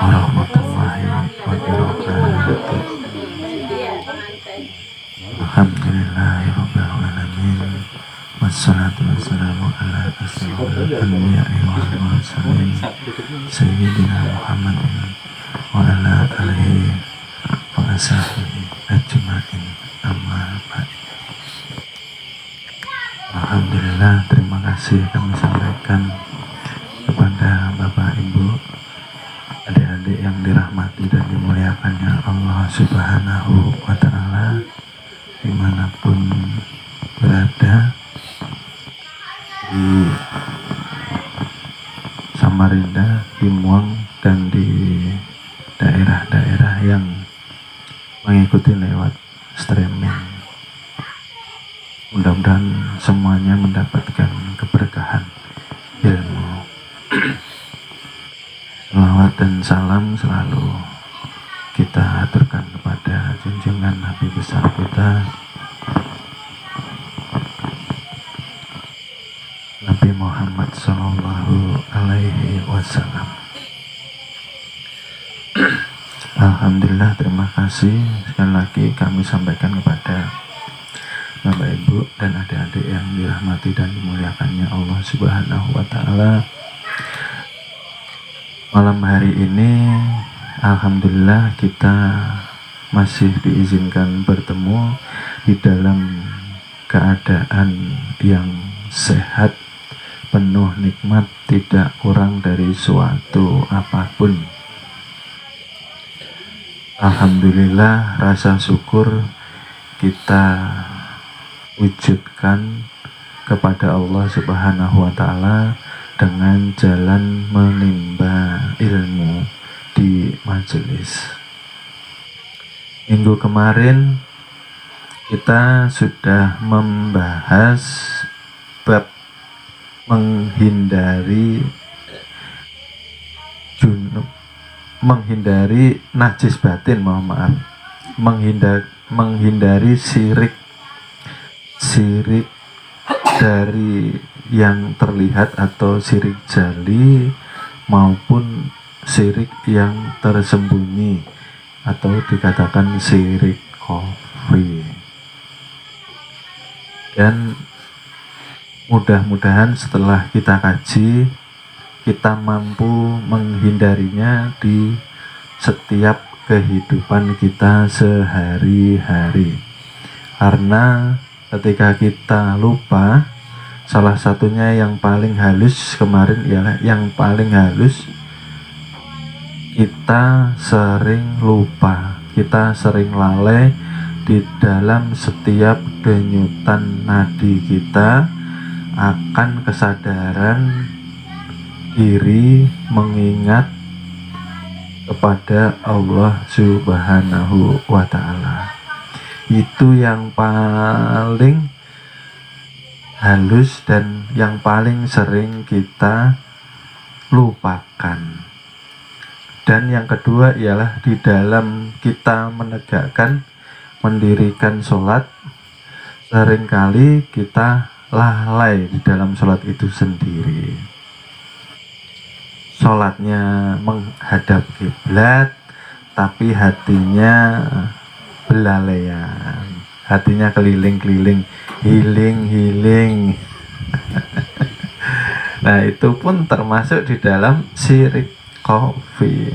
warahmatullahi wabarakatuh. Alhamdulillahirrahmanirrahim. Wassalatu wassalamu ala asyrofil anbiya'i wal mursalin sayyidina Muhammadin wa ala alihi wa ashabihi ajma'in, amma ba'd. Alhamdulillah, terima kasih kami sampaikan kepada Bapak Ibu, adik-adik yang dirahmati dan dimuliakannya Allah Subhanahu wa Ta'ala, dimanapun berada, di Samarinda, di Muang, dan di daerah-daerah yang mengikuti lewat streaming. Mudah-mudahan semuanya mendapatkan keberkahan ilmu. Selawat dan salam selalu kita aturkan kepada junjungan Nabi besar kita, Nabi Muhammad Sallallahu Alaihi Wasallam. Alhamdulillah, terima kasih sekali lagi kami sampaikan kepada Bapak Ibu dan adik-adik yang dirahmati dan dimuliakannya Allah Subhanahu wa Ta'ala. Malam hari ini alhamdulillah kita masih diizinkan bertemu di dalam keadaan yang sehat, penuh nikmat, tidak kurang dari suatu apapun. Alhamdulillah, rasa syukur kita wujudkan kepada Allah Subhanahu wa Ta'ala dengan jalan menimba ilmu di majelis. Minggu kemarin kita sudah membahas bab menghindari najis batin, menghindari syirik dari yang terlihat atau syirik jali maupun syirik yang tersembunyi atau dikatakan syirik khafi. Dan mudah-mudahan setelah kita kaji, kita mampu menghindarinya di setiap kehidupan kita sehari-hari. Karena ketika kita lupa, salah satunya yang paling halus kemarin ialah yang paling halus, kita sering lupa, kita sering lalai di dalam setiap denyutan nadi kita akan kesadaran diri mengingat kepada Allah Subhanahu wa Ta'ala. Itu yang paling halus dan yang paling sering kita lupakan. Dan yang kedua ialah di dalam kita menegakkan, mendirikan sholat, seringkali kita lalai di dalam sholat itu sendiri. Sholatnya menghadap kiblat, tapi hatinya belalaian, hatinya keliling-keliling, healing. Nah, itu pun termasuk di dalam syirik khafi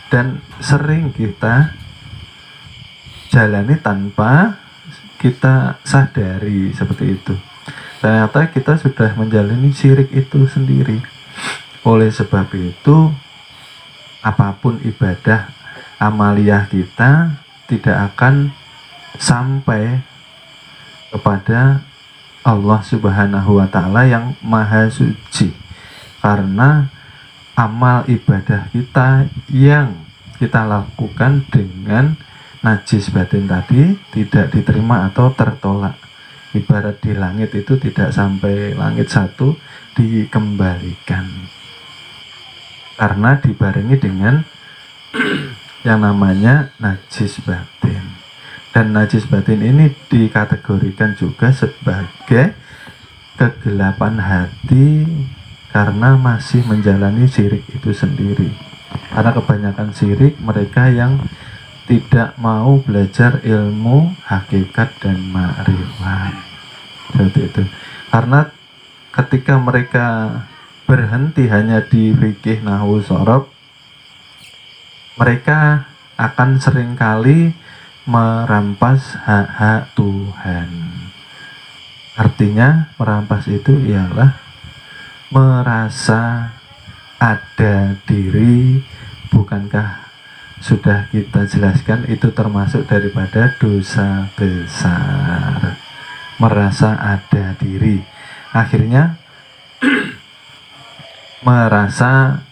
dan sering kita jalani tanpa kita sadari seperti itu. Ternyata kita sudah menjalani syirik itu sendiri. Oleh sebab itu, apapun ibadah amaliyah kita tidak akan sampai kepada Allah Subhanahu wa Ta'ala yang maha suci, karena amal ibadah kita yang kita lakukan dengan najis batin tadi tidak diterima atau tertolak. Ibarat di langit itu tidak sampai langit satu dikembalikan, karena dibarengi dengan yang namanya najis batin. Dan najis batin ini dikategorikan juga sebagai kegelapan hati karena masih menjalani syirik itu sendiri. Karena kebanyakan syirik mereka yang tidak mau belajar ilmu hakikat dan ma'rifat. Seperti itu. Karena ketika mereka berhenti hanya di fikih nahwu shorof, mereka akan seringkali merampas hak-hak Tuhan. Artinya merampas itu ialah merasa ada diri. Bukankah sudah kita jelaskan itu termasuk daripada dosa besar, merasa ada diri. Akhirnya merasa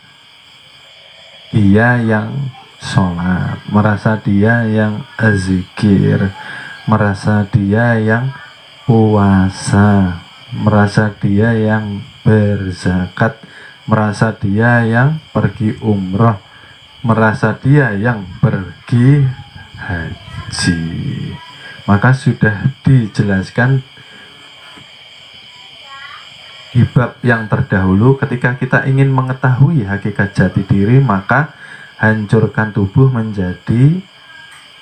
dia yang sholat, merasa dia yang zikir, merasa dia yang puasa, merasa dia yang berzakat, merasa dia yang pergi umroh, merasa dia yang pergi haji. Maka sudah dijelaskan di bab yang terdahulu, ketika kita ingin mengetahui hakikat jati diri, maka hancurkan tubuh menjadi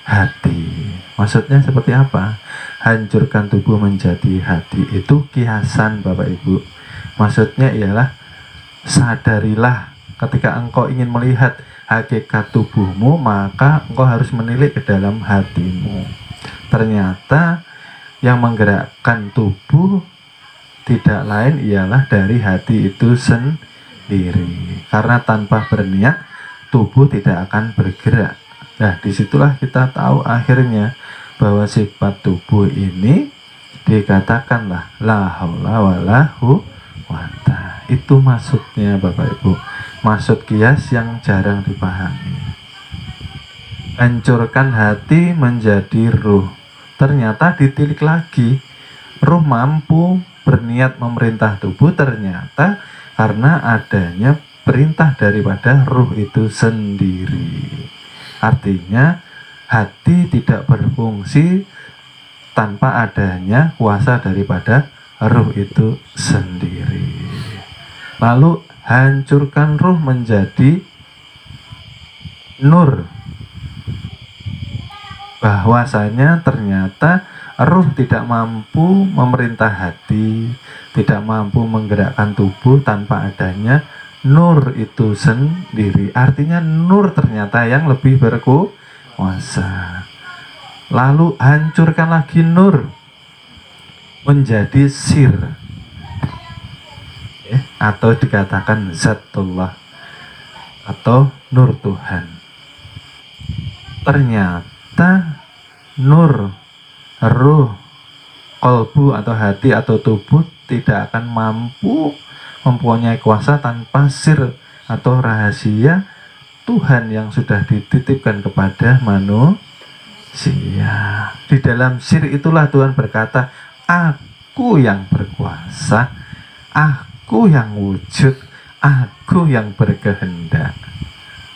hati. Maksudnya seperti apa? Hancurkan tubuh menjadi hati itu kiasan Bapak Ibu. Maksudnya ialah sadarilah ketika engkau ingin melihat hakikat tubuhmu, maka engkau harus menilik ke dalam hatimu. Ternyata yang menggerakkan tubuh tidak lain ialah dari hati itu sendiri. Karena tanpa berniat tubuh tidak akan bergerak. Nah, disitulah kita tahu akhirnya bahwa sifat tubuh ini dikatakanlah la haula wala quwata. Itu maksudnya Bapak Ibu. Maksud kias yang jarang dipahami. Hancurkan hati menjadi ruh. Ternyata ditilik lagi. Ruh mampu berniat memerintah tubuh ternyata karena adanya perintah daripada ruh itu sendiri. Artinya hati tidak berfungsi tanpa adanya kuasa daripada ruh itu sendiri. Lalu hancurkan ruh menjadi nur. Bahwasanya ternyata ruh tidak mampu memerintah hati, tidak mampu menggerakkan tubuh tanpa adanya nur itu sendiri. Artinya nur ternyata yang lebih berkuasa. Lalu hancurkan lagi nur menjadi sir, atau dikatakan zatullah atau nur Tuhan. Ternyata nur ruh, kolbu atau hati atau tubuh tidak akan mampu mempunyai kuasa tanpa sir atau rahasia Tuhan yang sudah dititipkan kepada manusia. Di dalam sir itulah Tuhan berkata, aku yang berkuasa, aku yang wujud, aku yang berkehendak.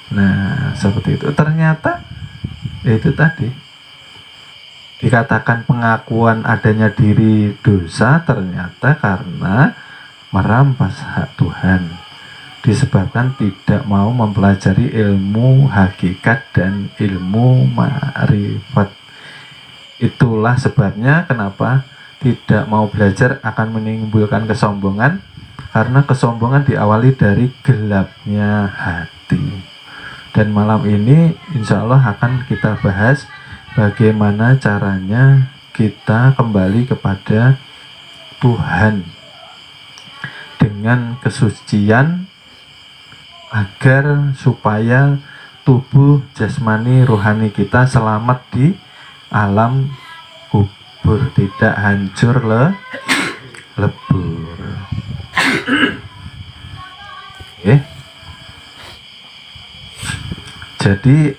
Nah, seperti itu. Ternyata itu tadi dikatakan pengakuan adanya diri dosa ternyata karena merampas hak Tuhan, disebabkan tidak mau mempelajari ilmu hakikat dan ilmu ma'rifat. Itulah sebabnya kenapa tidak mau belajar akan menimbulkan kesombongan, karena kesombongan diawali dari gelapnya hati. Dan malam ini insya Allah akan kita bahas bagaimana caranya kita kembali kepada Tuhan dengan kesucian agar supaya tubuh jasmani rohani kita selamat di alam kubur, tidak hancur lebur. Jadi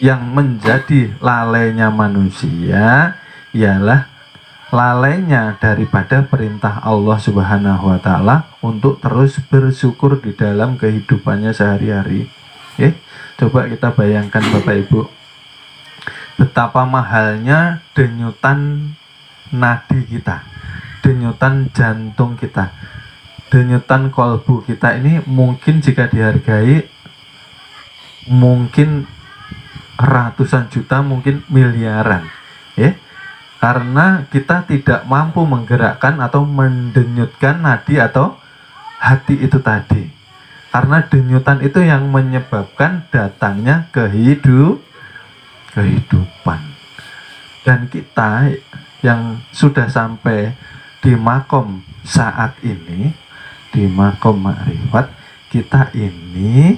yang menjadi lalainya manusia ialah lalainya daripada perintah Allah Subhanahu wa Ta'ala untuk terus bersyukur di dalam kehidupannya sehari-hari. Coba kita bayangkan Bapak Ibu, betapa mahalnya denyutan nadi kita, denyutan jantung kita, denyutan kolbu kita ini mungkin jika dihargai mungkin ratusan juta, mungkin miliaran, ya. Karena kita tidak mampu menggerakkan atau mendenyutkan nadi atau hati itu tadi. Karena denyutan itu yang menyebabkan datangnya kehidupan. Dan kita yang sudah sampai di makom saat ini, di makom makrifat, kita ini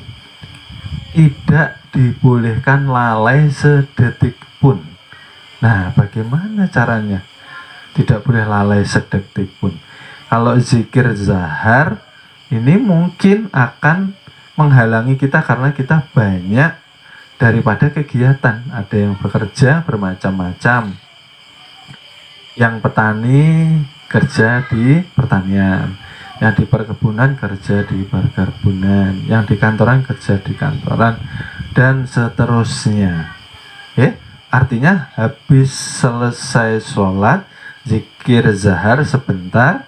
tidak dibolehkan lalai sedetik pun. Nah, bagaimana caranya? Tidak boleh lalai sedetik pun. Kalau zikir zahar ini mungkin akan menghalangi kita karena kita banyak daripada kegiatan. Ada yang bekerja bermacam-macam. Yang petani kerja di pertanian, yang di perkebunan kerja di perkebunan, yang di kantoran kerja di kantoran, dan seterusnya. Artinya habis selesai sholat, zikir zahar sebentar,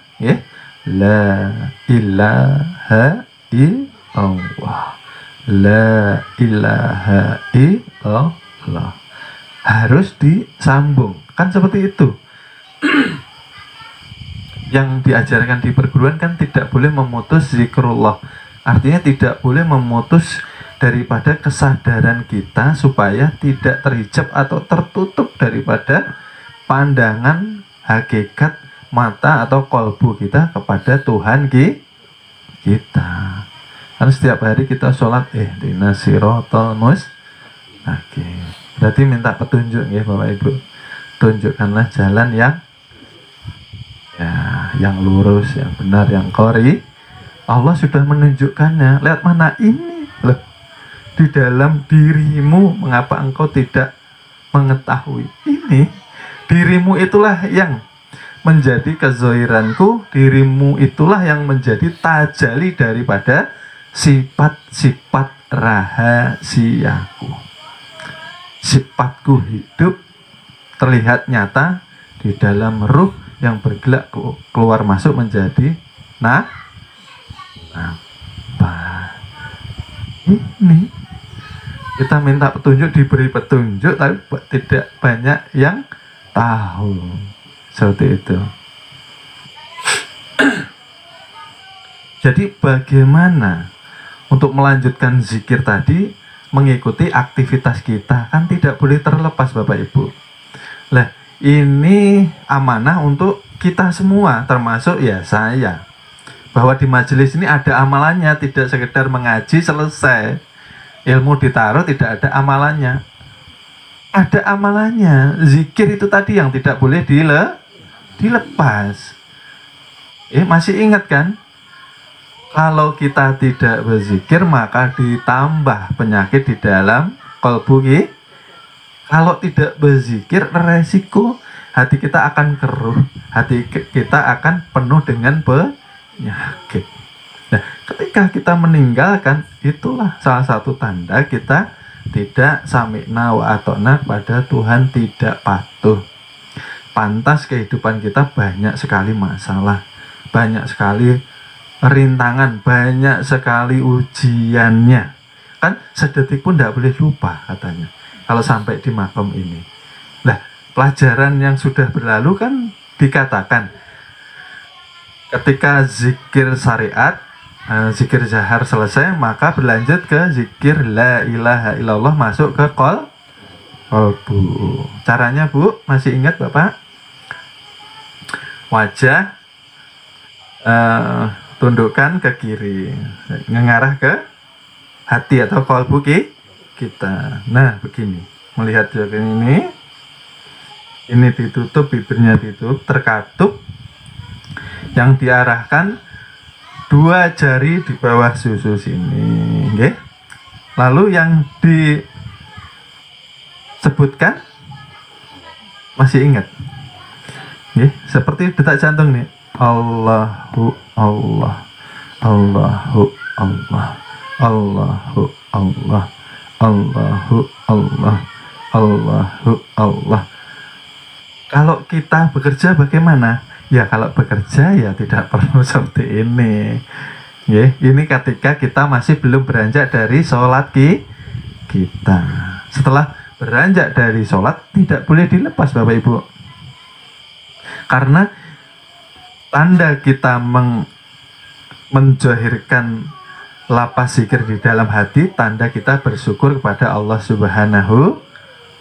la ilaha illallah, la ilaha illallah, harus disambung, kan seperti itu. Yang diajarkan di perguruan kan tidak boleh memutus zikrullah, artinya tidak boleh memutus daripada kesadaran kita supaya tidak terhijab atau tertutup daripada pandangan hakikat mata atau kolbu kita kepada Tuhan kita. Karena setiap hari kita sholat ihdinas siratal mustaqim. Berarti minta petunjuk ya Bapak Ibu. Tunjukkanlah jalan yang lurus, yang benar, yang qori. Allah sudah menunjukkannya. Lihat mana ini loh. Di dalam dirimu, mengapa engkau tidak mengetahui ini? Dirimu itulah yang menjadi kezohiranku, dirimu itulah yang menjadi tajali daripada sifat-sifat rahasiaku. Sifatku hidup terlihat nyata di dalam ruh yang bergerak keluar masuk menjadi apa ini. Kita minta petunjuk, diberi petunjuk, tapi tidak banyak yang tahu. Seperti itu. Jadi bagaimana untuk melanjutkan zikir tadi, mengikuti aktivitas kita, kan tidak boleh terlepas Bapak Ibu. Lah, ini amanah untuk kita semua, termasuk ya saya. Bahwa di majelis ini ada amalannya, tidak sekedar mengaji selesai. Ilmu ditaruh, tidak ada amalannya. Ada amalannya. Zikir itu tadi yang tidak boleh dilepas. Masih ingat kan? Kalau kita tidak berzikir, maka ditambah penyakit di dalam kolbu. Kalau tidak berzikir, resiko hati kita akan keruh, hati kita akan penuh dengan penyakit. Nah, ketika kita meninggalkan, itulah salah satu tanda kita tidak sami'na wa ata'na pada Tuhan, tidak patuh. Pantas kehidupan kita banyak sekali masalah, banyak sekali rintangan, banyak sekali ujiannya. Kan sedetik pun tidak boleh lupa katanya, kalau sampai di makom ini. Nah, pelajaran yang sudah berlalu kan dikatakan ketika zikir syariat, zikir zahar selesai, maka berlanjut ke zikir la ilaha illallah, masuk ke kolbu. Caranya Bu, masih ingat Bapak? Wajah tundukkan ke kiri, mengarah ke hati atau kolbu kita. Nah, begini, melihat jalan ini ditutup, bibirnya ditutup, terkatup, yang diarahkan dua jari di bawah susu sini, okay? Lalu yang disebutkan masih ingat, okay? Seperti detak jantung nih, Allahu Allah, Allahu Allah, Allahu Allah, Allahu Allah, Allahu Allah. Kalau kita bekerja bagaimana? Ya kalau bekerja ya tidak perlu seperti ini. Ini ketika kita masih belum beranjak dari sholat kita. Setelah beranjak dari sholat, tidak boleh dilepas Bapak Ibu. Karena tanda kita menjahirkan lapas zikir di dalam hati, tanda kita bersyukur kepada Allah Subhanahu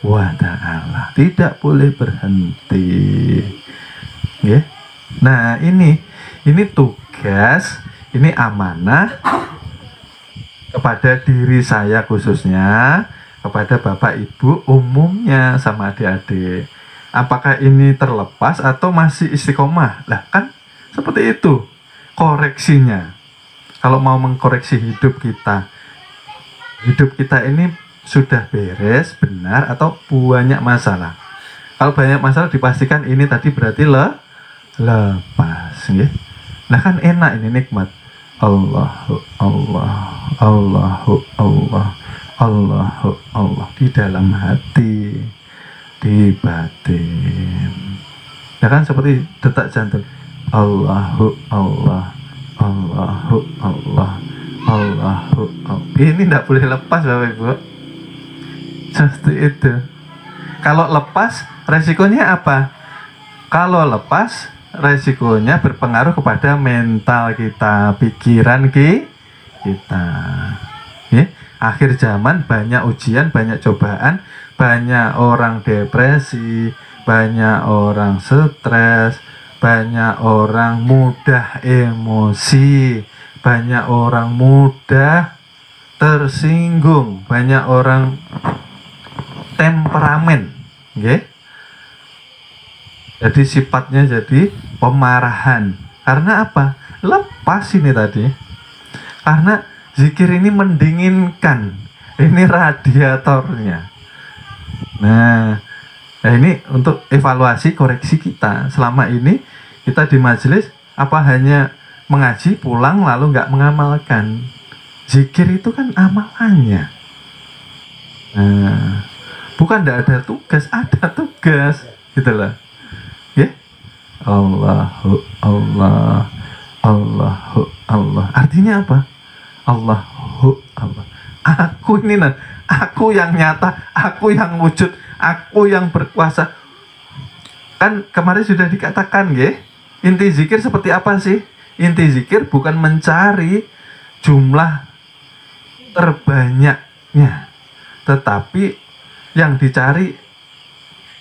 wa ta'ala. Tidak boleh berhenti. Ya. Nah, ini tugas, ini amanah kepada diri saya khususnya, kepada Bapak Ibu umumnya, sama adik-adik. Apakah ini terlepas atau masih istiqomah? Lah kan seperti itu koreksinya. Kalau mau mengkoreksi hidup kita ini sudah beres, benar, atau banyak masalah. Kalau banyak masalah dipastikan ini tadi berarti lepas. Ya. Nah kan enak, ini nikmat. Allahu Allah, Allahu Allah, Allahu Allah di dalam hati, di batin. Ya kan seperti detak jantung. Allahu Allah, Allahu Allah, Allahu Allah. Ini tidak boleh lepas Bapak Ibu. Seperti itu. Kalau lepas resikonya apa? Kalau lepas resikonya berpengaruh kepada mental kita, pikiran kita. Ya? Akhir zaman banyak ujian, banyak cobaan, banyak orang depresi, banyak orang stres, banyak orang mudah emosi, banyak orang mudah tersinggung, banyak orang temperamen, okay? Jadi sifatnya jadi pemarahan. Karena apa? Lepas ini tadi. Karena zikir ini mendinginkan. Ini radiatornya. Nah, ini untuk evaluasi koreksi kita. Selama ini kita di majelis apa hanya mengaji pulang lalu nggak mengamalkan. Zikir itu kan amalannya. Nah, bukan tidak ada tugas, ada tugas, gitulah. Ya, Allahu Allah, Allahu Allah. Artinya apa? Allahu Allah. Aku ini, aku yang nyata, aku yang wujud, aku yang berkuasa. Kan kemarin sudah dikatakan, ya. Inti zikir seperti apa sih? Inti zikir bukan mencari jumlah terbanyaknya, tetapi yang dicari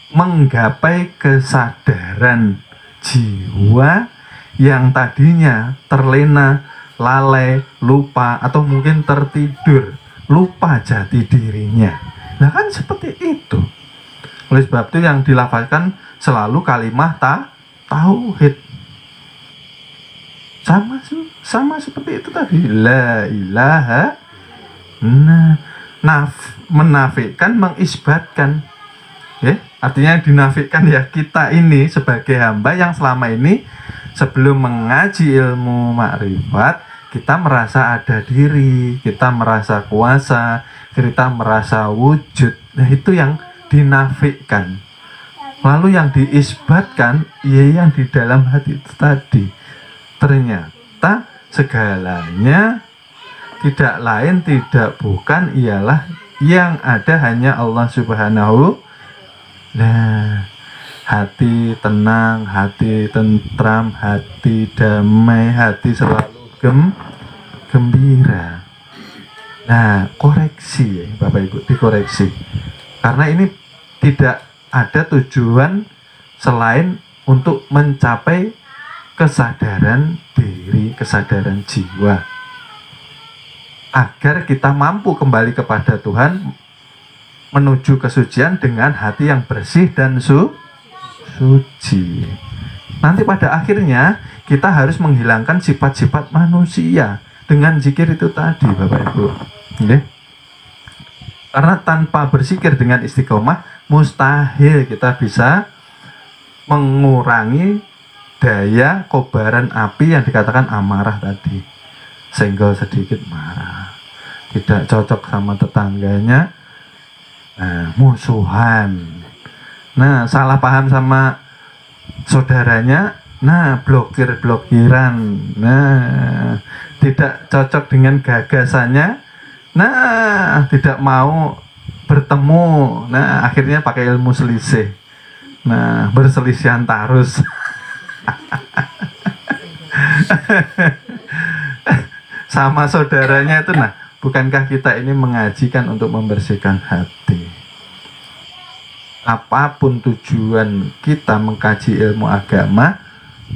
menggapai kesadaran jiwa yang tadinya terlena, lalai, lupa, atau mungkin tertidur, lupa jati dirinya. Nah kan seperti itu. Oleh sebab itu yang dilafalkan selalu kalimat tauhid. Sama seperti itu tadi. La ilaha. Menafikan, mengisbatkan. Ya, artinya dinafikan ya kita ini sebagai hamba yang selama ini sebelum mengaji ilmu makrifat kita merasa ada diri, kita merasa kuasa, kita merasa wujud. Nah itu yang dinafikan. Lalu yang diisbatkan, ya yang di dalam hati itu tadi. Ternyata segalanya tidak lain, tidak bukan, ialah yang ada hanya Allah Subhanahu. Nah, hati tenang, hati tentram, hati damai, hati selalu gembira. Nah, koreksi ya Bapak Ibu, dikoreksi. Karena ini tidak ada tujuan selain untuk mencapai kesadaran diri, kesadaran jiwa. Agar kita mampu kembali kepada Tuhan, menuju kesucian dengan hati yang bersih dan suci. Nanti pada akhirnya kita harus menghilangkan sifat-sifat manusia dengan zikir itu tadi Bapak Ibu. Okay? Karena tanpa berzikir dengan istiqomah mustahil kita bisa mengurangi daya kobaran api yang dikatakan amarah tadi. Senggol sedikit marah, tidak cocok sama tetangganya, nah, musuhan, nah salah paham sama saudaranya, nah blokiran, nah tidak cocok dengan gagasannya, nah tidak mau bertemu, nah akhirnya pakai ilmu selisih, nah berselisihan tarus. Sama saudaranya itu, nah bukankah kita ini mengajikan untuk membersihkan hati? Apapun tujuan kita mengkaji ilmu agama,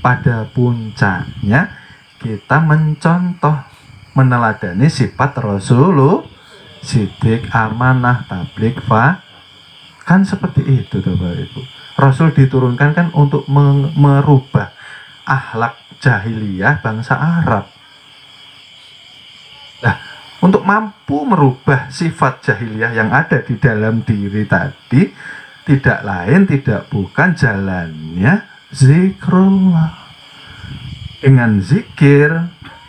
pada puncaknya kita mencontoh, meneladani sifat Rasulullah, sidik, amanah, tabligh, kan seperti itu tuh Bapak Ibu. Rasul diturunkan kan untuk merubah akhlak jahiliyah bangsa Arab. Nah, untuk mampu merubah sifat jahiliyah yang ada di dalam diri tadi, tidak lain tidak bukan jalannya zikrullah. Dengan zikir,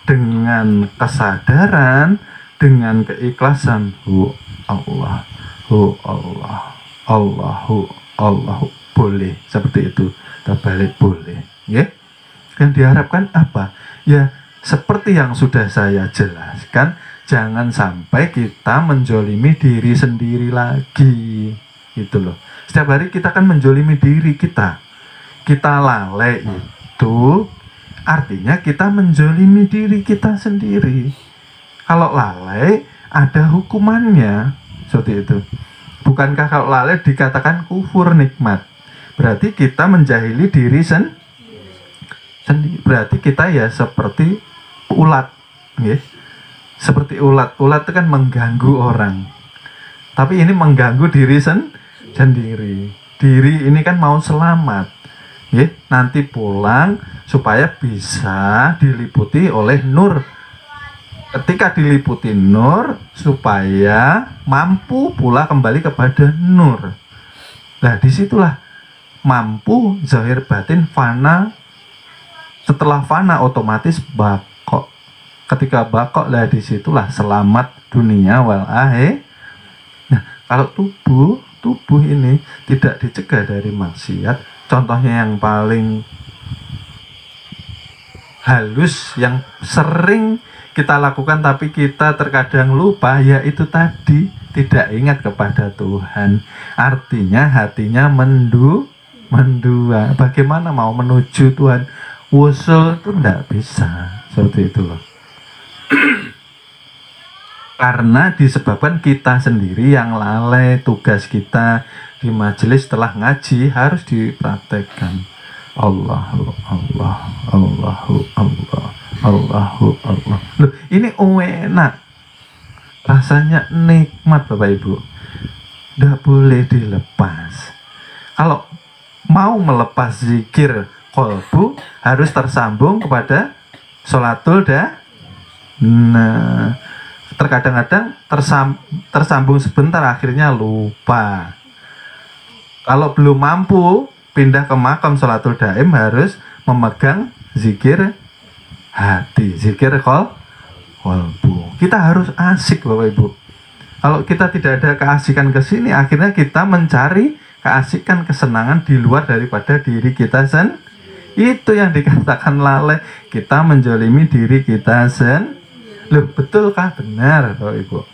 dengan kesadaran, dengan keikhlasan, hu Allah, Allahu, boleh seperti itu, terbalik boleh, ya. Yang diharapkan apa? Ya seperti yang sudah saya jelaskan, jangan sampai kita menjolimi diri sendiri lagi, gitu loh. Setiap hari kita kan menjolimi diri kita lalai, itu artinya kita menjolimi diri kita sendiri. Kalau lalai ada hukumannya, seperti itu. Bukankah kalau lalai dikatakan kufur nikmat? Berarti kita menjahili diri sendiri. Berarti kita ya seperti ulat, ya. Seperti ulat. Ulat itu kan mengganggu orang. Tapi ini mengganggu diri sendiri. Diri ini kan mau selamat, ya. Nanti pulang supaya bisa diliputi oleh nur. Ketika diliputi nur, supaya mampu pula kembali kepada nur. Nah, disitulah mampu zahir batin fana. Setelah fana otomatis bakok. Ketika bakok, lah disitulah selamat dunia wal akhir. Nah, kalau tubuh ini tidak dicegah dari maksiat, contohnya yang paling halus, yang sering kita lakukan tapi kita terkadang lupa, yaitu tadi tidak ingat kepada Tuhan. Artinya hatinya mendua. Bagaimana mau menuju Tuhan? Wusul itu tidak bisa, seperti itu loh. Karena disebabkan kita sendiri yang lalai. Tugas kita di majelis setelah ngaji harus dipraktekkan. Allahu Allah. Loh, ini enak, rasanya nikmat Bapak Ibu, tidak boleh dilepas. Kalau mau melepas zikir qalbu, harus tersambung kepada sholatul dah. Nah, terkadang-kadang tersambung sebentar, akhirnya lupa. Kalau belum mampu pindah ke makam sholatul daim, harus memegang zikir hati, zikir qalbu. Kita harus asik Bapak Ibu. Kalau kita tidak ada keasikan ke sini, akhirnya kita mencari keasikan, kesenangan di luar daripada diri kita sendiri. Itu yang dikatakan lalai, kita menjolimi diri kita sendiri. Loh, betulkah? Benar Bapak Ibu.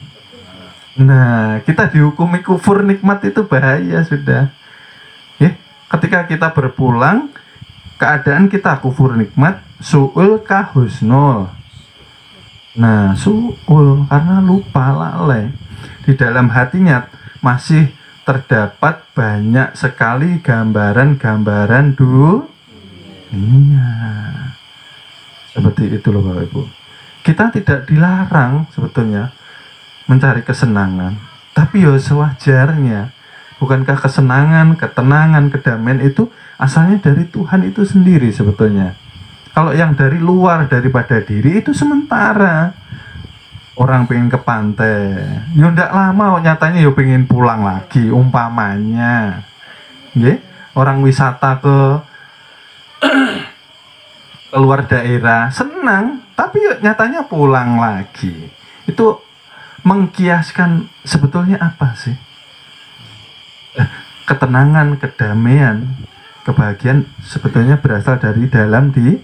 Nah, kita dihukumi kufur nikmat itu bahaya sudah. Ya, ketika kita berpulang, keadaan kita kufur nikmat, su'ul kahusnul. Nah, su'ul karena lupa, lalai. Di dalam hatinya masih terdapat banyak sekali gambaran-gambaran dunia. Seperti itu loh Bapak Ibu. Kita tidak dilarang sebetulnya mencari kesenangan, tapi ya sewajarnya. Bukankah kesenangan, ketenangan, kedamaian itu asalnya dari Tuhan itu sendiri sebetulnya. Kalau yang dari luar daripada diri itu sementara. Orang pengen ke pantai, ya ndak lama nyatanya ya pengen pulang lagi umpamanya. Nggih, orang wisata ke keluar daerah senang, tapi nyatanya pulang lagi. Itu mengkiaskan sebetulnya apa sih? Ketenangan, kedamaian, kebahagiaan sebetulnya berasal dari dalam diri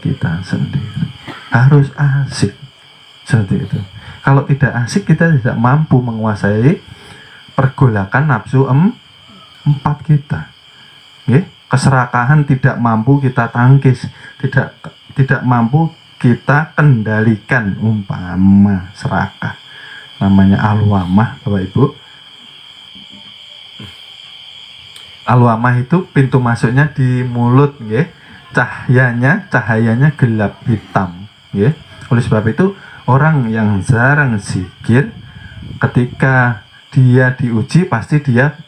kita sendiri. Harus asik seperti itu. Kalau tidak asik, kita tidak mampu menguasai pergolakan nafsu empat kita. Nggih, keserakahan tidak mampu kita tangkis, tidak mampu kita kendalikan. Umpama serakah, namanya alwamah, Bapak Ibu. Alwamah itu pintu masuknya di mulut, nggih. Cahayanya gelap hitam, nggih. Oleh sebab itu orang yang jarang zikir, ketika dia diuji pasti dia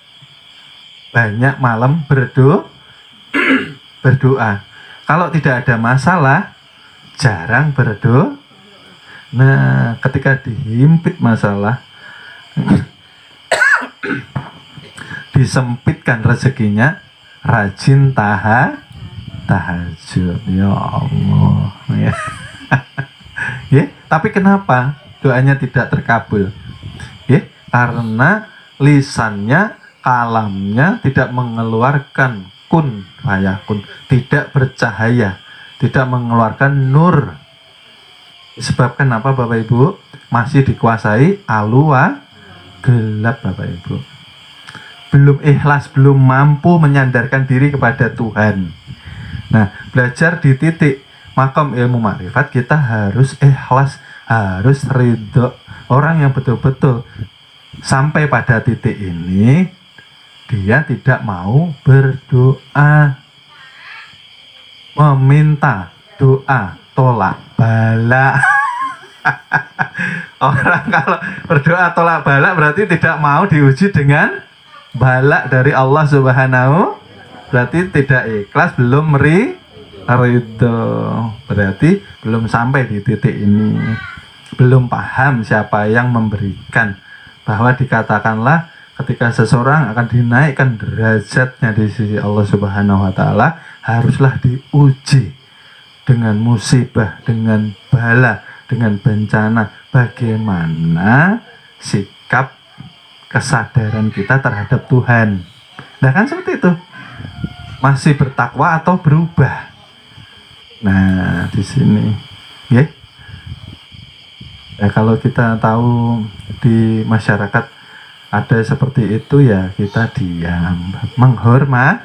banyak malam berdoa. Kalau tidak ada masalah, jarang berdoa. Nah, ketika dihimpit masalah, disempitkan rezekinya, rajin tahajud. Ya Allah. Ya. Ya, tapi kenapa doanya tidak terkabul? Ya, karena lisannya, kalamnya tidak mengeluarkan kun fayakun, tidak bercahaya, tidak mengeluarkan nur. Sebabkan apa Bapak Ibu? Masih dikuasai alwa gelap Bapak Ibu. Belum ikhlas, belum mampu menyandarkan diri kepada Tuhan. Nah, belajar di titik makom ilmu makrifat, kita harus ikhlas, harus ridho. Orang yang betul-betul sampai pada titik ini, dia tidak mau berdoa, meminta doa tolak bala. Orang kalau berdoa tolak bala berarti tidak mau diuji dengan bala dari Allah Subhanahu, berarti tidak ikhlas, belum ridho, berarti belum sampai di titik ini, belum paham siapa yang memberikan. Bahwa dikatakanlah ketika seseorang akan dinaikkan derajatnya di sisi Allah Subhanahu wa Ta'ala, haruslah diuji dengan musibah, dengan bala, dengan bencana. Bagaimana sikap kesadaran kita terhadap Tuhan. Nah kan seperti itu. Masih bertakwa atau berubah. Nah, di sini, ya. Ya, kalau kita tahu di masyarakat ada seperti itu, ya kita diam, menghormati,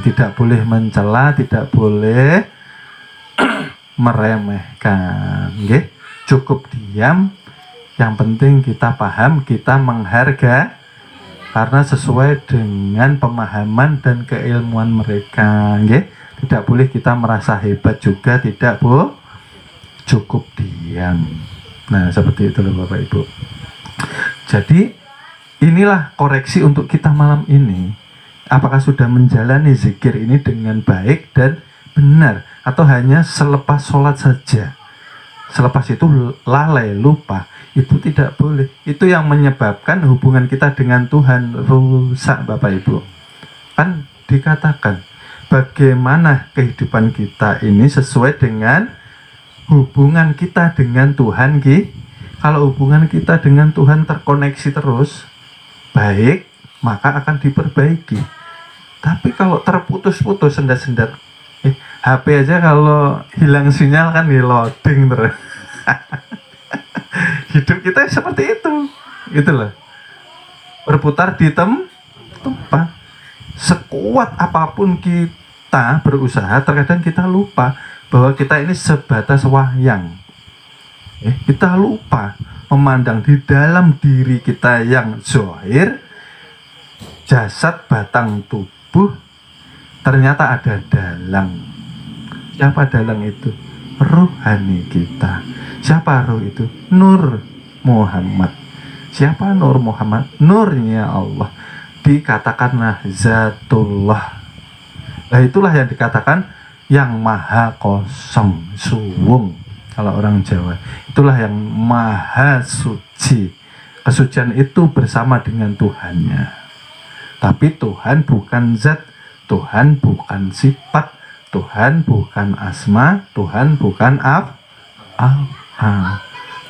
tidak boleh mencela, tidak boleh meremehkan, ya. Cukup diam. Yang penting kita paham, kita menghargai, karena sesuai dengan pemahaman dan keilmuan mereka, ya. Tidak boleh kita merasa hebat juga, tidak bu, cukup diam. Nah seperti itu loh Bapak Ibu. Jadi inilah koreksi untuk kita malam ini. Apakah sudah menjalani zikir ini dengan baik dan benar, atau hanya selepas sholat saja? Selepas itu lalai, lupa. Itu tidak boleh. Itu yang menyebabkan hubungan kita dengan Tuhan rusak Bapak Ibu. Kan dikatakan bagaimana kehidupan kita ini sesuai dengan hubungan kita dengan Tuhan, Ki. Kalau hubungan kita dengan Tuhan terkoneksi terus baik, maka akan diperbaiki. Tapi kalau terputus-putus, sendat-sendat, HP aja kalau hilang sinyal kan di loading terus. Hidup kita seperti itu, itulah, berputar di tempat. Sekuat apapun kita berusaha, terkadang kita lupa bahwa kita ini sebatas wayang. Kita lupa memandang di dalam diri kita yang zahir, jasad batang tubuh, ternyata ada dalang. Siapa dalang itu? Rohani kita. Siapa roh itu? Nur Muhammad. Siapa Nur Muhammad? Nurnya Allah. Dikatakanlah zatullah. Nah itulah yang dikatakan yang maha kosong, suwung kalau orang Jawa. Itulah yang maha suci. Kesucian itu bersama dengan Tuhannya. Tapi Tuhan bukan zat, Tuhan bukan sifat, Tuhan bukan asma, Tuhan bukan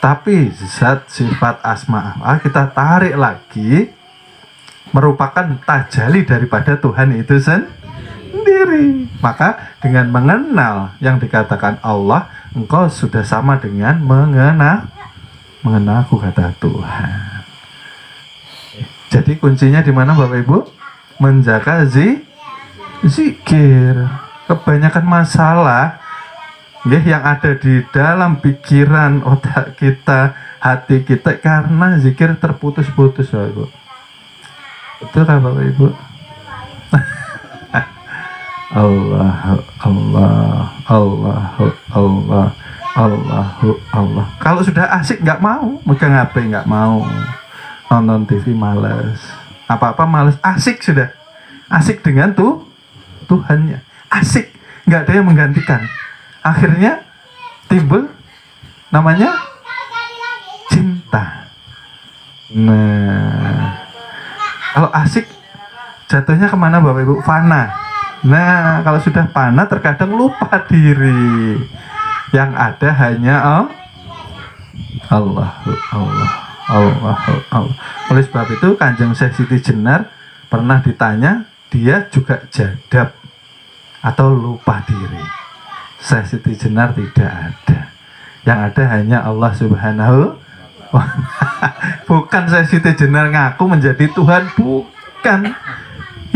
tapi zat, sifat, asma, kita tarik lagi, merupakan tajali daripada Tuhan itu sendiri. Maka dengan mengenal yang dikatakan Allah, engkau sudah sama dengan mengenalku, kata Tuhan. Jadi kuncinya di mana Bapak Ibu? Menjaga zikir. Kebanyakan masalah yang ada di dalam pikiran, otak kita, hati kita karena zikir terputus-putus, Bapak Ibu. Betul kan Bapak Ibu? Allah, Allah, Allah, Allah, Allah. Kalau sudah asik nggak mau, megang HP nggak mau, nonton TV males, apa-apa males, asik sudah, asik dengan Tuhannya, asik, nggak ada yang menggantikan. Akhirnya timbul namanya cinta. Nah, kalau asik jatuhnya kemana Bapak Ibu? Fana. Nah, kalau sudah fana terkadang lupa diri. Yang ada hanya Allah, Allah, Allah, Allah. Oleh sebab itu Kanjeng Syekh Siti Jenar pernah ditanya, dia juga jadab atau lupa diri. Syekh Siti Jenar tidak ada. Yang ada hanya Allah Subhanahu wa Ta'ala. Bukan Syekh Siti Jenar ngaku menjadi Tuhan, bukan.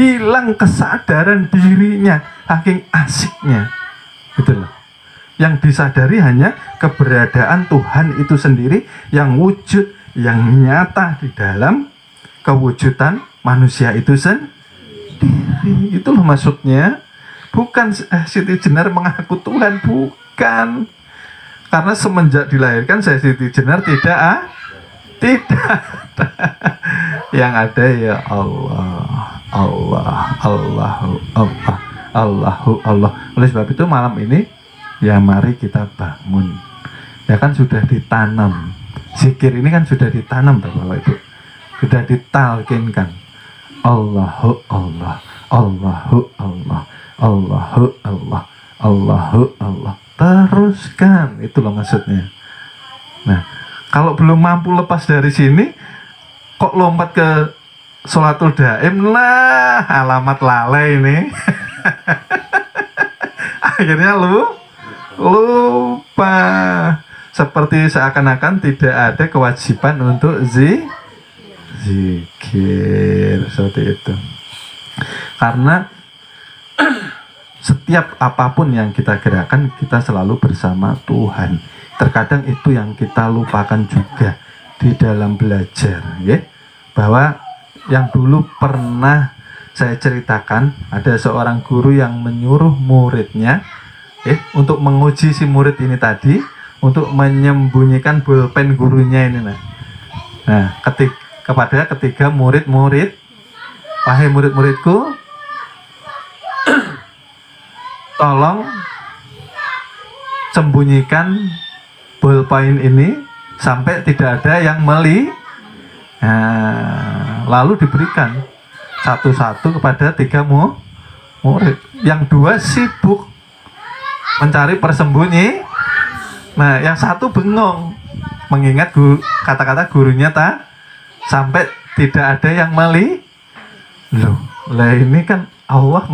Hilang kesadaran dirinya, saking asiknya, gitu loh. Yang disadari hanya keberadaan Tuhan itu sendiri yang wujud, yang nyata di dalam kewujudan manusia itu sendiri. Itu loh maksudnya. Bukan Siti Jenar mengaku Tuhan, bukan. Karena semenjak dilahirkan saya Siti Jenar tidak yang ada ya Allah, Allah, Allahu, Allah, Allahu, Allah. Oleh sebab itu malam ini ya mari kita bangun. Ya kan sudah ditanam. Zikir ini kan sudah ditanam Bapak Ibu. Sudah ditalkinkan. Allahu Allah, Allahu Allah, Allahu Allah, Allahu Allah. Teruskan, itu loh maksudnya. Nah, kalau belum mampu lepas dari sini, kok lompat ke sholatul daim, lah alamat lalai ini. Akhirnya lupa. Seperti seakan-akan tidak ada kewajiban untuk zikir seperti itu. Karena setiap apapun yang kita gerakan, kita selalu bersama Tuhan. Terkadang itu yang kita lupakan juga di dalam belajar, ya. Bahwa yang dulu pernah saya ceritakan, ada seorang guru yang menyuruh muridnya untuk menguji si murid ini tadi, untuk menyembunyikan pulpen gurunya ini. Nah, kepada ketiga murid-murid, wahai murid-muridku, tolong sembunyikan ballpoint ini sampai tidak ada yang lalu diberikan satu-satu kepada tiga murid. Yang dua sibuk mencari persembunyi. Nah, yang satu bengong mengingat kata-kata gurunya sampai tidak ada yang loh, lah ini kan Allah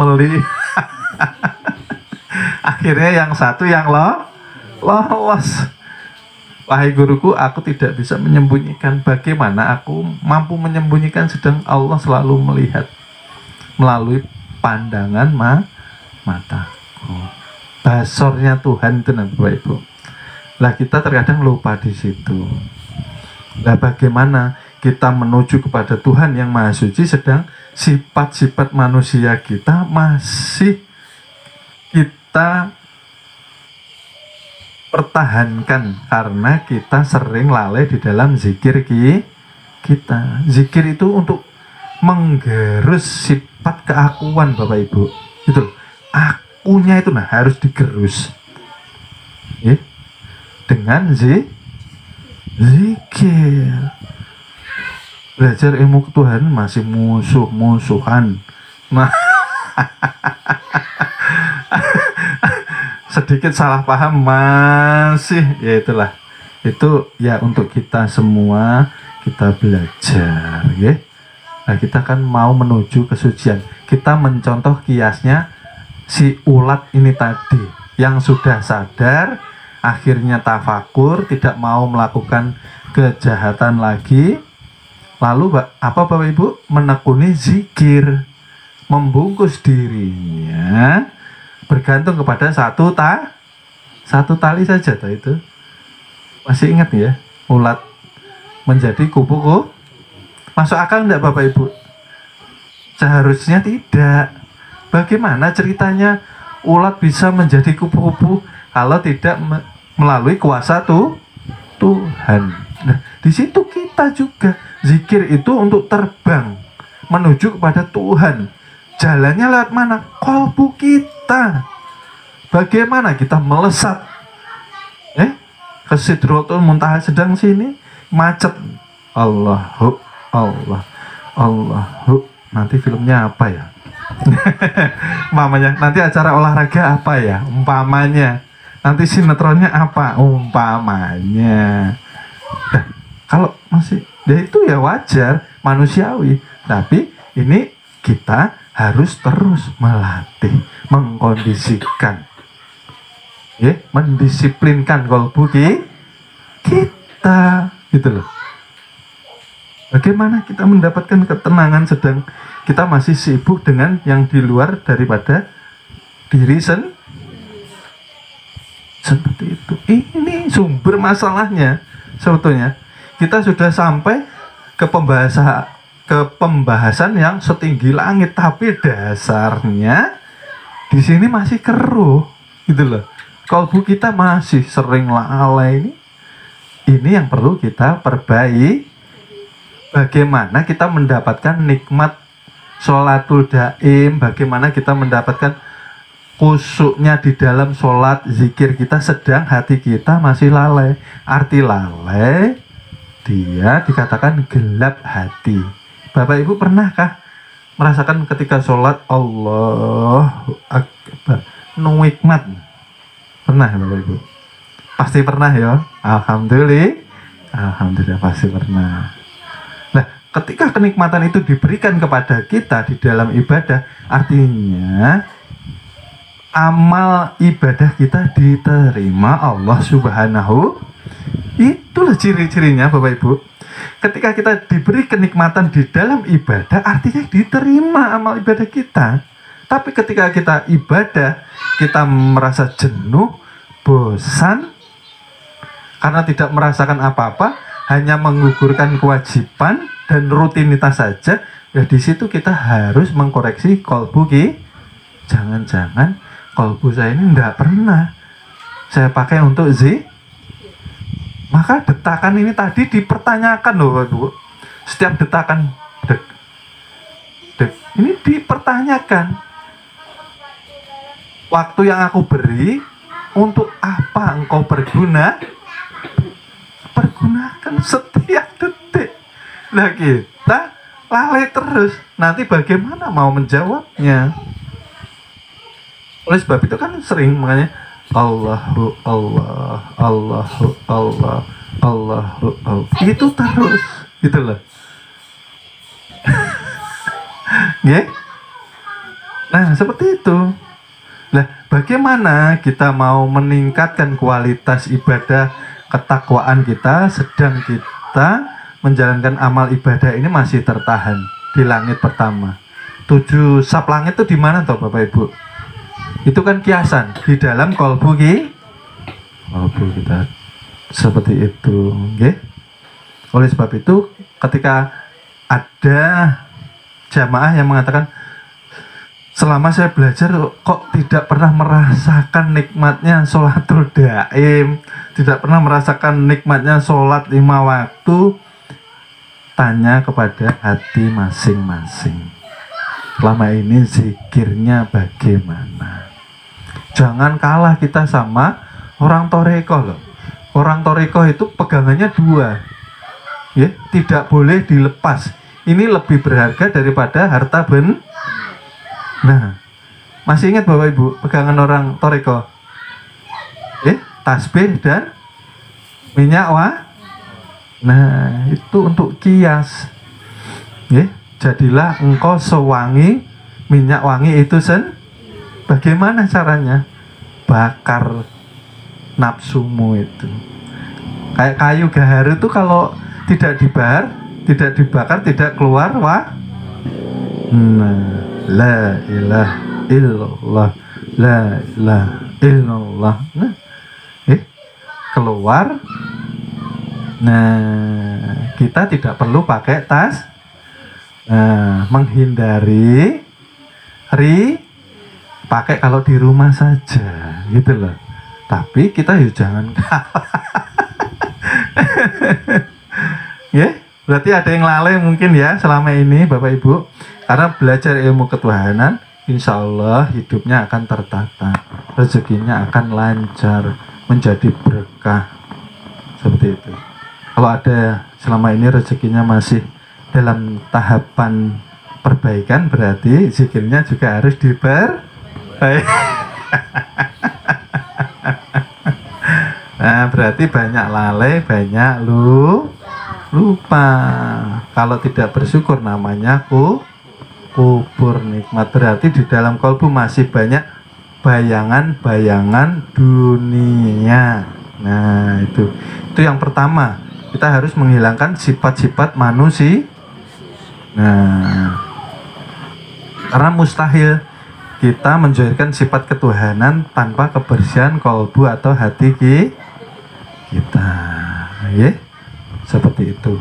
akhirnya yang satu yang lolos. Wahai guruku, aku tidak bisa menyembunyikan. Bagaimana aku mampu menyembunyikan sedang Allah selalu melihat melalui pandangan mataku. Basornya Tuhan itu, Bapak Ibu. Lah kita terkadang lupa di situ. Lah bagaimana kita menuju kepada Tuhan yang Maha Suci sedang sifat-sifat manusia kita masih kita pertahankan karena kita sering lalai di dalam zikir kita. Zikir itu untuk menggerus sifat keakuan Bapak Ibu. Itu akunya itu harus digerus. Dengan zikir. Belajar ilmu Tuhan masih musuh-musuhan. Nah, sedikit salah paham masih, ya itulah. Itu ya untuk kita semua, kita belajar, ya. Nah, kita kan mau menuju kesucian. Kita mencontoh kiasnya si ulat ini tadi yang sudah sadar, akhirnya tafakur, tidak mau melakukan kejahatan lagi. Lalu apa Bapak Ibu? Menekuni zikir, membungkus dirinya bergantung kepada satu tali saja toh itu. Masih ingat ya? Ulat menjadi kupu-kupu. Masuk akal enggak Bapak Ibu? Seharusnya tidak. Bagaimana ceritanya ulat bisa menjadi kupu-kupu kalau tidak melalui kuasa Tuhan? Nah, di situ kita juga zikir itu untuk terbang menuju kepada Tuhan. Jalannya lewat mana? Kolbu kita. Bagaimana kita melesat? Ke Sidratul Muntaha, sedang sini macet. Allahu Nanti filmnya apa ya? Umpamanya nanti acara olahraga apa ya? Umpamanya nanti sinetronnya apa? Umpamanya. Nah, kalau masih ya itu ya wajar, manusiawi. Tapi ini kita harus terus melatih, mengkondisikan, mendisiplinkan kolbu kita, gitu loh. Bagaimana kita mendapatkan ketenangan sedang kita masih sibuk dengan yang di luar daripada diri seperti itu. Ini sumber masalahnya sebetulnya. Kita sudah sampai ke pembahasan yang setinggi langit, tapi dasarnya di sini masih keruh, gitu loh. Kolbu kita masih sering lalai. Ini yang perlu kita perbaiki. Bagaimana kita mendapatkan nikmat sholatul daim, bagaimana kita mendapatkan khusyuknya di dalam sholat zikir kita sedang hati kita masih lalai. Arti lalai, dia dikatakan gelap hati. Bapak Ibu pernahkah merasakan ketika sholat Allahu Akbar nikmat? Pernah Bapak Ibu? Pasti pernah ya. Alhamdulillah pasti pernah. Nah, ketika kenikmatan itu diberikan kepada kita di dalam ibadah, artinya amal ibadah kita diterima Allah Subhanahu. Itulah ciri-cirinya Bapak Ibu. Ketika kita diberi kenikmatan di dalam ibadah, artinya diterima amal ibadah kita. Tapi ketika kita ibadah, kita merasa jenuh, bosan, karena tidak merasakan apa-apa, hanya menggugurkan kewajiban dan rutinitas saja. Ya di situ kita harus mengkoreksi kolbu Jangan-jangan kolbu saya ini tidak pernah saya pakai untuk Maka detakan ini tadi dipertanyakan loh Bapak Ibu. Setiap detakan dek ini dipertanyakan. Waktu yang aku beri, untuk apa engkau pergunakan setiap detik. Nah kita lalai terus, nanti bagaimana mau menjawabnya? Oleh sebab itu kan sering makanya Allahu Allah itu terus gitu loh. Nah seperti itu. Nah, bagaimana kita mau meningkatkan kualitas ibadah ketakwaan kita sedang kita menjalankan amal ibadah ini masih tertahan di langit pertama. 7 sap langit itu di mana toh Bapak Ibu? Itu kan kiasan di dalam kolbu kita seperti itu, Oleh sebab itu ketika ada jamaah yang mengatakan selama saya belajar kok tidak pernah merasakan nikmatnya sholatul daim, tidak pernah merasakan nikmatnya sholat 5 waktu. Tanya kepada hati masing-masing. Selama ini zikirnya bagaimana? Jangan kalah kita sama orang toreko loh. Orang toreko itu pegangannya 2. Tidak boleh dilepas. Ini lebih berharga daripada harta Nah, masih ingat Bapak Ibu pegangan orang toreko? Tasbih dan minyak Nah, itu untuk kias. Jadilah engkau sewangi minyak wangi itu Bagaimana caranya? Bakar nafsumu itu. Kayak kayu gaharu itu kalau tidak dibakar, tidak keluar nah, la ilaha illallah, la ilaha illallah. Nah, keluar. Nah, kita tidak perlu pakai tas. Nah, menghindari pakai kalau di rumah saja, gitu loh. Tapi kita ya jangan ya, berarti ada yang lalai mungkin ya selama ini Bapak Ibu. Karena belajar ilmu ketuhanan, insya Allah hidupnya akan tertata, rezekinya akan lancar, menjadi berkah. Seperti itu. Kalau ada selama ini rezekinya masih dalam tahapan perbaikan, berarti zikirnya juga harus diperbaiki. Nah, berarti banyak lalai, banyak lupa. Kalau tidak bersyukur namanya kubur nikmat. Berarti di dalam kalbu masih banyak bayangan-bayangan dunia. Nah, itu yang pertama. Kita harus menghilangkan sifat-sifat manusia. Nah, karena mustahil kita menjadikan sifat ketuhanan tanpa kebersihan kalbu atau hati kita, ya, seperti itu.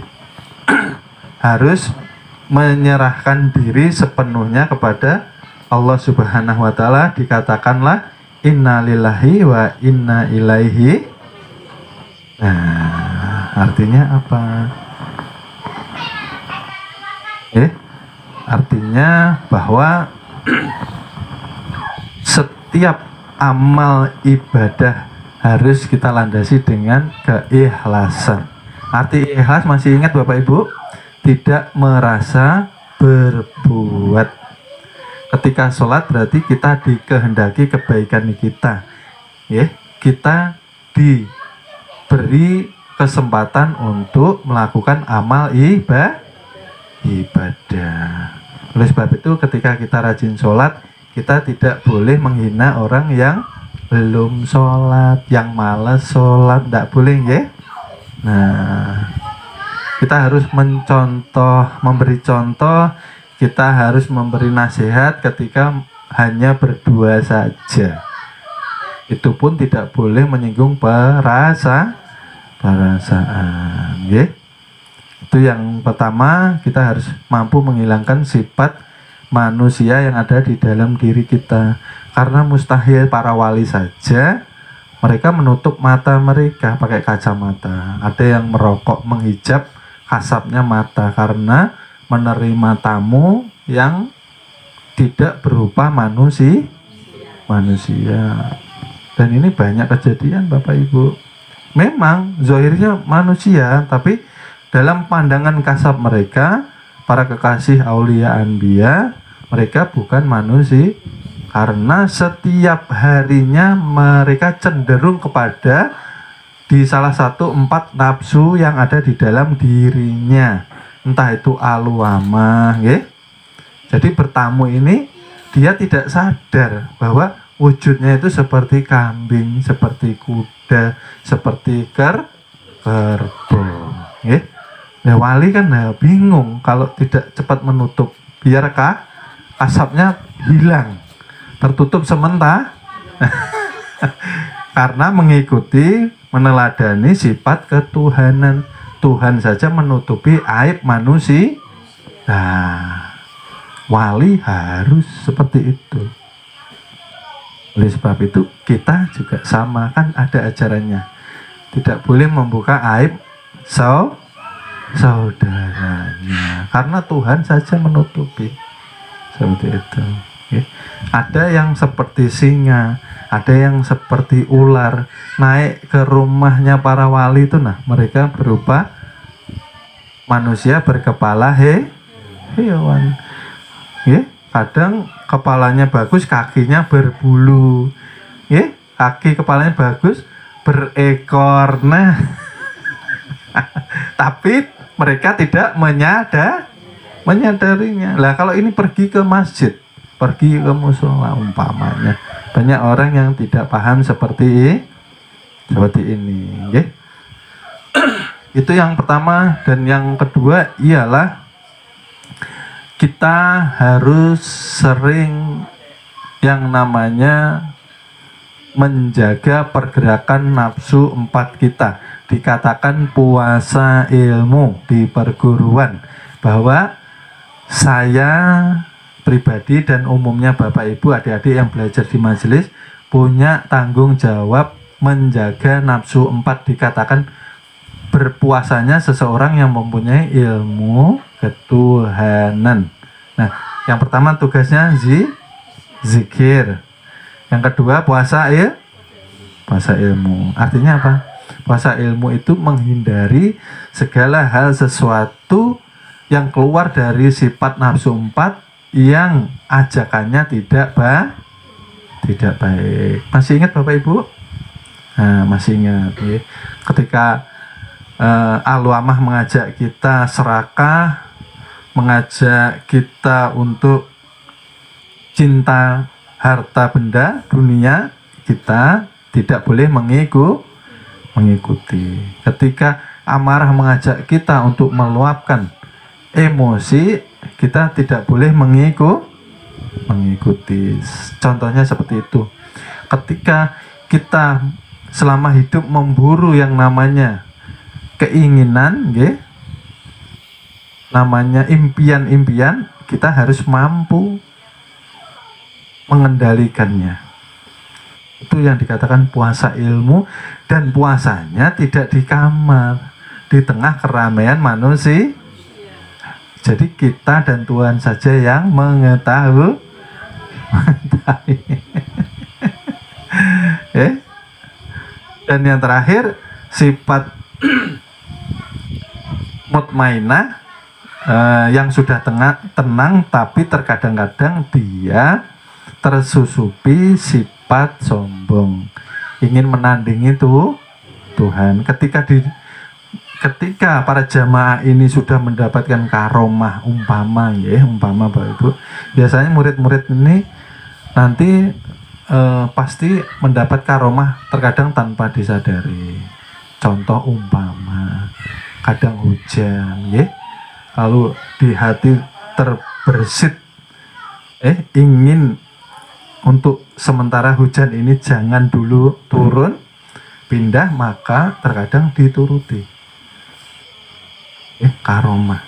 Harus menyerahkan diri sepenuhnya kepada Allah Subhanahu wa Ta'ala. Dikatakanlah inna lillahi wa inna ilaihi. Nah, artinya apa? Artinya bahwa setiap amal ibadah harus kita landasi dengan keikhlasan. Arti ikhlas masih ingat Bapak Ibu? Tidak merasa berbuat. Ketika sholat berarti kita dikehendaki kebaikan kita. Kita diberi kesempatan untuk melakukan amal ibadah. Oleh sebab itu ketika kita rajin sholat, kita tidak boleh menghina orang yang belum sholat, yang malas sholat, tidak boleh ya. Nah, kita harus memberi contoh, kita harus memberi nasihat ketika hanya berdua saja. Itu pun tidak boleh menyinggung perasaan, ya. Itu yang pertama, kita harus mampu menghilangkan sifat manusia yang ada di dalam diri kita. Karena mustahil para wali saja mereka menutup mata mereka pakai kacamata. Ada yang merokok menghijab kasapnya mata karena menerima tamu yang tidak berupa manusia. Dan ini banyak kejadian Bapak Ibu. Memang zahirnya manusia, tapi dalam pandangan kasab mereka, para kekasih aulia anbiya, mereka bukan manusia. Karena setiap harinya mereka cenderung kepada di salah satu 4 nafsu yang ada di dalam dirinya. Entah itu aluamah, ya. Jadi bertamu ini dia tidak sadar bahwa wujudnya itu seperti kambing, seperti kuda, seperti kerbau, ya. Nah, wali kan bingung kalau tidak cepat menutup, biar kasapnya hilang, tertutup sementara. Karena mengikuti, meneladani sifat ketuhanan. Tuhan saja menutupi aib manusia. Nah, wali harus seperti itu. Oleh sebab itu kita juga sama, kan ada ajarannya. Tidak boleh membuka aib saudaranya, karena Tuhan saja menutupi. Seperti itu. Ada yang seperti singa, ada yang seperti ular naik ke rumahnya para wali itu. Nah, mereka berupa manusia berkepala hewan. Kadang kepalanya bagus, kakinya berbulu. Kaki kepalanya bagus, berekor. Nah, tapi mereka tidak menyadarinya. Lah kalau ini pergi ke masjid, pergi ke musola umpamanya, banyak orang yang tidak paham seperti Seperti ini, nggih. Itu yang pertama. Dan yang kedua ialah kita harus sering yang namanya menjaga pergerakan nafsu 4 kita. Dikatakan puasa ilmu di perguruan, bahwa saya pribadi dan umumnya Bapak Ibu adik-adik yang belajar di majelis punya tanggung jawab menjaga nafsu 4. Dikatakan berpuasanya seseorang yang mempunyai ilmu ketuhanan. Nah, yang pertama tugasnya zikir. Yang kedua puasa ilmu. Artinya apa? Puasa ilmu itu menghindari segala hal sesuatu yang keluar dari sifat nafsu 4 yang ajakannya tidak baik. Masih ingat Bapak Ibu? Nah, masih ingat ya. Ketika Al-Wamah mengajak kita serakah, mengajak kita untuk cinta harta benda dunia, kita tidak boleh mengikuti. Ketika amarah mengajak kita untuk meluapkan emosi, kita tidak boleh mengikuti. Contohnya seperti itu. Ketika kita selama hidup memburu yang namanya keinginan, namanya impian-impian, kita harus mampu mengendalikannya. Itu yang dikatakan puasa ilmu. Dan puasanya tidak di kamar, di tengah keramaian manusia. Jadi kita dan Tuhan saja yang mengetahui. Dan yang terakhir, sifat mutmainah, yang sudah tenang, tapi terkadang-kadang dia tersusupi sifat sombong, ingin menandingi Tuhan. Ketika para jamaah ini sudah mendapatkan karomah, umpama Bapak Ibu, biasanya murid-murid ini nanti pasti mendapat karomah terkadang tanpa disadari. Contoh umpama kadang hujan, lalu di hati terbersit, ingin untuk sementara hujan ini jangan dulu turun, pindah, maka terkadang dituruti. Karomah.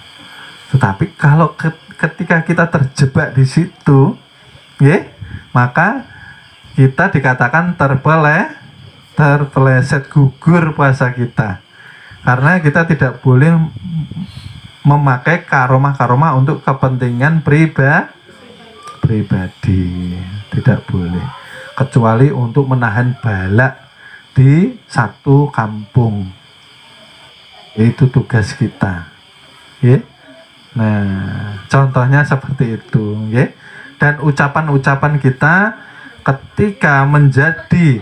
Tetapi kalau ketika kita terjebak di situ, maka kita dikatakan terpeleset, gugur puasa kita. Karena kita tidak boleh memakai karomah-karomah untuk kepentingan pribadi. Tidak boleh. Kecuali untuk menahan balak di satu kampung. Itu tugas kita. Nah, contohnya seperti itu. Dan ucapan-ucapan kita ketika menjadi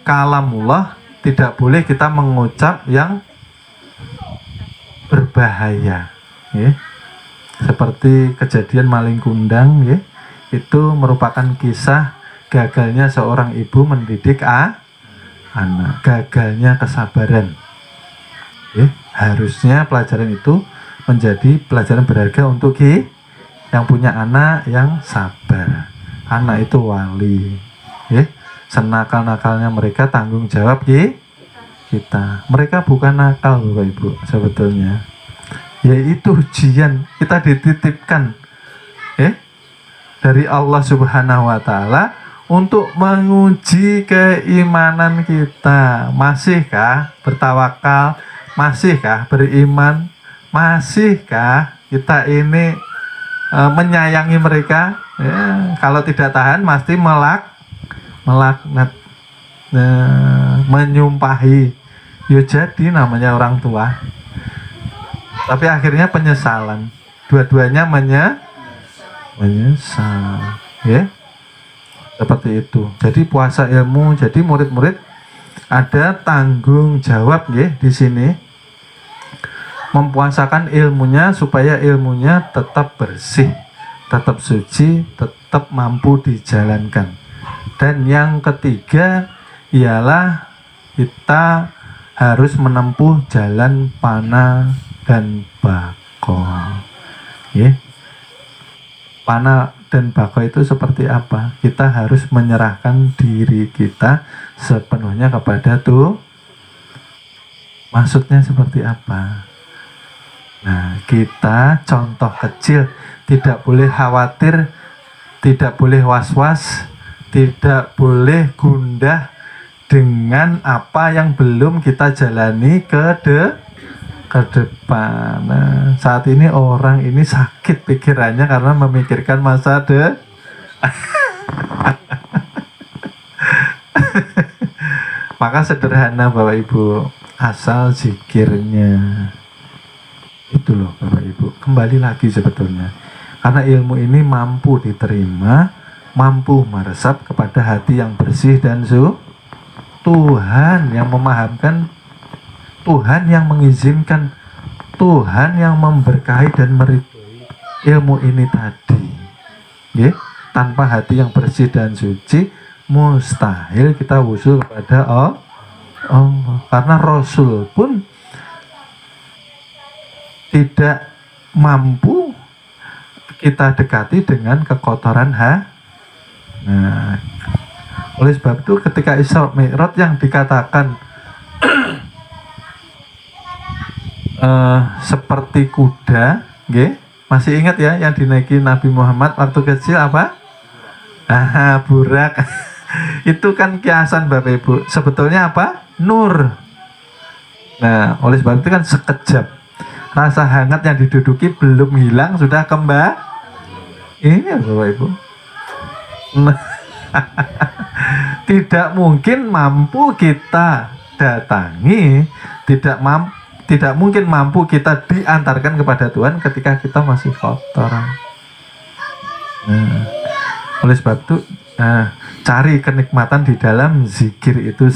kalamullah, tidak boleh kita mengucap yang berbahaya. Seperti kejadian maling kundang, itu merupakan kisah gagalnya seorang ibu mendidik anak, gagalnya kesabaran. Harusnya pelajaran itu menjadi pelajaran berharga untuk yang punya anak yang sabar. Anak itu wali. Senakal-nakalnya mereka tanggung jawab kita. Mereka bukan nakal Bapak Ibu sebetulnya. Yaitu ujian, kita dititipkan dari Allah Subhanahu wa Ta'ala untuk menguji keimanan kita. Masihkah bertawakal? Masihkah beriman? Masihkah kita ini menyayangi mereka? Kalau tidak tahan pasti melaknat, menyumpahi. Jadi namanya orang tua. Tapi akhirnya penyesalan. Dua-duanya menyesal. Seperti itu. Jadi puasa ilmu. Jadi murid-murid ada tanggung jawab di sini. Mempuasakan ilmunya supaya ilmunya tetap bersih, tetap suci, tetap mampu dijalankan. Dan yang ketiga ialah kita harus menempuh jalan pana dan bako. Ya. Pana dan bako itu seperti apa? Kita harus menyerahkan diri kita sepenuhnya kepada Tuhan. Maksudnya seperti apa? Nah, kita contoh kecil, tidak boleh khawatir, tidak boleh was-was, tidak boleh gundah dengan apa yang belum kita jalani ke depan. Nah, saat ini orang ini sakit pikirannya karena memikirkan masa Maka sederhana Bapak Ibu, asal zikirnya. Itu loh Bapak Ibu, kembali lagi sebetulnya. Karena ilmu ini mampu diterima, mampu meresap kepada hati yang bersih dan Tuhan yang memahamkan, Tuhan yang mengizinkan, Tuhan yang memberkahi dan meridhoi ilmu ini tadi. Ya, tanpa hati yang bersih dan suci, mustahil kita wusul kepada Allah. Karena Rasul pun tidak mampu kita dekati dengan kekotoran hati. Nah, oleh sebab itu ketika Isra Mi'raj yang dikatakan seperti kuda, masih ingat ya yang dinaiki Nabi Muhammad waktu kecil apa? Burak. Itu kan kiasan Bapak Ibu. Sebetulnya apa? Nur. Nah, oleh sebab itu kan sekejap rasa hangat yang diduduki belum hilang sudah kembali. Ini Bapak Ibu. Tidak mungkin mampu kita datangi, tidak mungkin mampu kita diantarkan kepada Tuhan ketika kita masih kotor. Oleh sebab itu cari kenikmatan di dalam zikir itu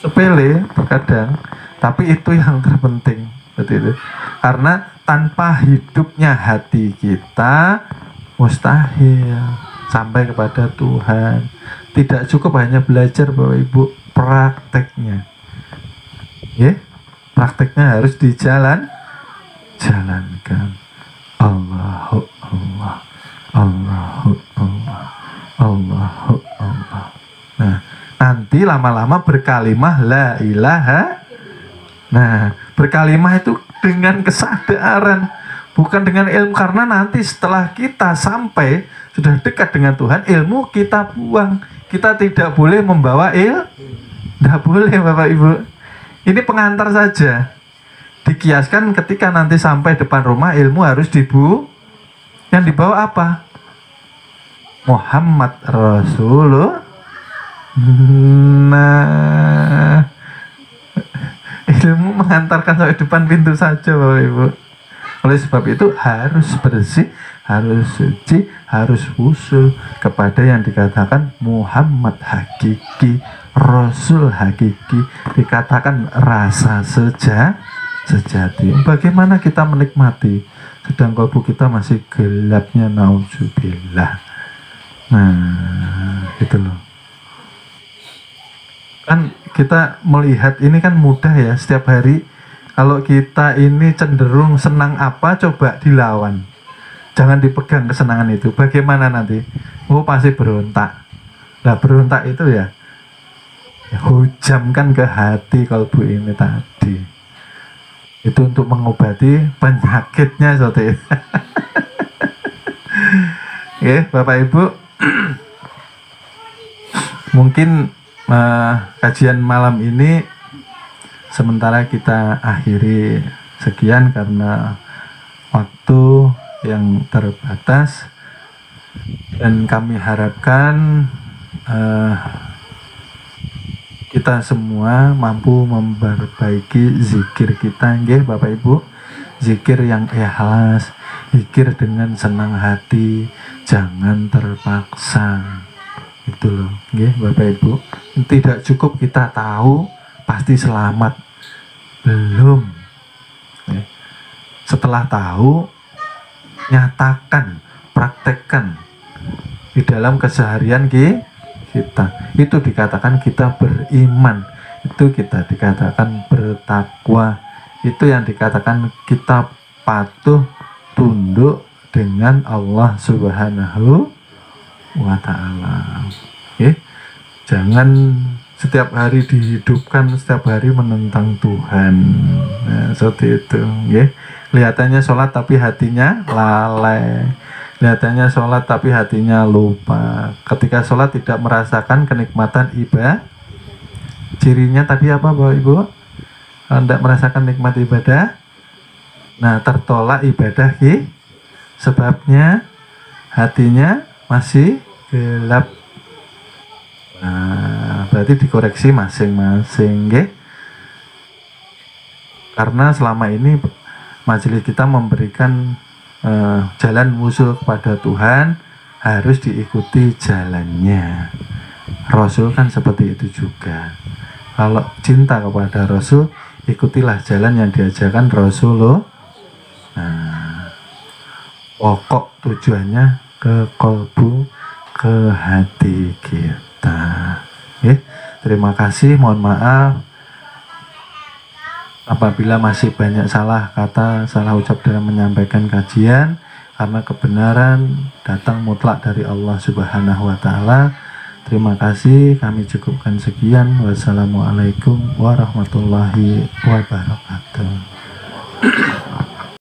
sepele terkadang, tapi itu yang terpenting, betul itu. Karena tanpa hidupnya hati kita mustahil sampai kepada Tuhan. Tidak cukup hanya belajar Bapak Ibu, prakteknya. Prakteknya harus jalankan. Allahu Allah, Allahu Allah, Allahu Allah. Nah, nanti lama-lama berkalimah la ilaha. Nah, berkalimah itu dengan kesadaran, bukan dengan ilmu. Karena nanti setelah kita sampai sudah dekat dengan Tuhan, ilmu kita buang. Kita tidak boleh membawa tidak boleh Bapak Ibu. Ini pengantar saja. Dikiaskan ketika nanti sampai depan rumah, ilmu harus yang dibawa apa? Muhammad Rasulullah. Nah, ilmu mengantarkan sampai depan pintu saja Bapak Ibu. Oleh sebab itu harus bersih, harus suci, harus usul kepada yang dikatakan Muhammad hakiki, Rasul hakiki, dikatakan rasa sejati. Bagaimana kita menikmati sedang kalbu kita masih gelapnya, naudzubillah. Nah, gitu loh. Kan kita melihat ini kan mudah ya, setiap hari. Kalau kita ini cenderung senang apa, coba dilawan. Jangan dipegang kesenangan itu. Bagaimana nanti? Pasti berontak. Nah, berontak itu ya hujamkan ke hati kalbu ini tadi. Itu untuk mengobati penyakitnya seperti itu. Oke, Bapak Ibu. Mungkin kajian malam ini sementara kita akhiri sekian karena waktu yang terbatas, dan kami harapkan kita semua mampu memperbaiki zikir kita, nggih Bapak Ibu. Zikir yang ikhlas, zikir dengan senang hati, jangan terpaksa. Itu loh, nggih Bapak Ibu. Tidak cukup kita tahu pasti selamat, belum. Setelah tahu, nyatakan, praktekkan di dalam keseharian kita. Itu dikatakan kita beriman. Itu kita dikatakan bertakwa. Itu yang dikatakan kita patuh tunduk dengan Allah Subhanahu wa ta'ala. Jangan setiap hari dihidupkan, setiap hari menentang Tuhan. Nah, seperti itu. Kelihatannya sholat tapi hatinya lalai. Kelihatannya sholat tapi hatinya lupa. Ketika sholat tidak merasakan kenikmatan ibadah. Cirinya tadi apa Bapak Ibu? Kalau tidak merasakan nikmat ibadah, nah tertolak ibadah sebabnya hatinya masih gelap. Nah, berarti dikoreksi masing-masing, karena selama ini majelis kita memberikan jalan musuh kepada Tuhan, harus diikuti jalannya. Rasul kan seperti itu juga. Kalau cinta kepada Rasul, ikutilah jalan yang diajarkan Rasulullah. Nah, pokok tujuannya ke kolbu, ke hati kita. Terima kasih, mohon maaf apabila masih banyak salah kata, salah ucap dalam menyampaikan kajian, karena kebenaran datang mutlak dari Allah Subhanahu wa ta'ala. Terima kasih, kami cukupkan sekian. Wassalamualaikum warahmatullahi wabarakatuh.